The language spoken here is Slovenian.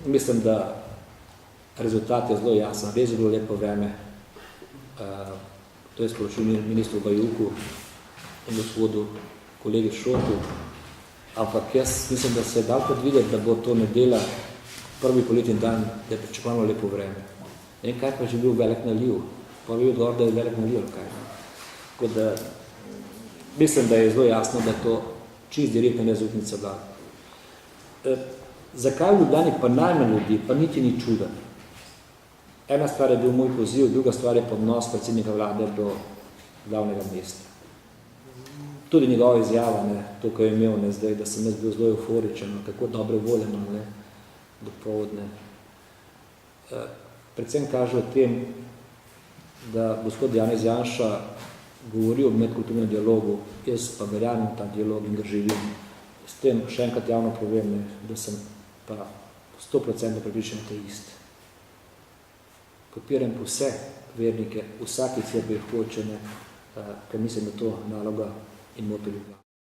Mislim, da rezultat je zelo jasen, res zelo lepo vreme. To je sporočil ministru Bajuku in gospodu kolegi Šotu, ampak jaz mislim, da se je dal predvideti, da bo to nedelja, prvi poletni dan, da je pričakovano lepo vreme. Ne vem, kaj pa že bil velik naliv, pa bi odgovor, da je velik naliv ali kaj. Tako da mislim, da je zelo jasno, da je to čist direktna nezaupnica vlade. Zakaj v Ljubljani pa najmanj ljudi, pa niti ni čuda. Ena stvar je bil moj poziv, druga stvar je podnos predsednika vlade do glavnega mesta. Tudi njegova izjava, ne, to, ko je imel, ne, zdaj, da sem jaz bil zelo euforičen, kako dobre voljeno, ne, dopoldne. Predvsem kaže o tem, da gospod Janez Janša govori o medkulturnem dialogu, jaz pa verjamem ta dialog in ga živim. S tem še enkrat javno povem, ne, da sem pa 100% prepričan te iste. Podpiram vse vernike, vsaki cerkvi hočene, ker mislim, da to naloga in moto Ljubljana.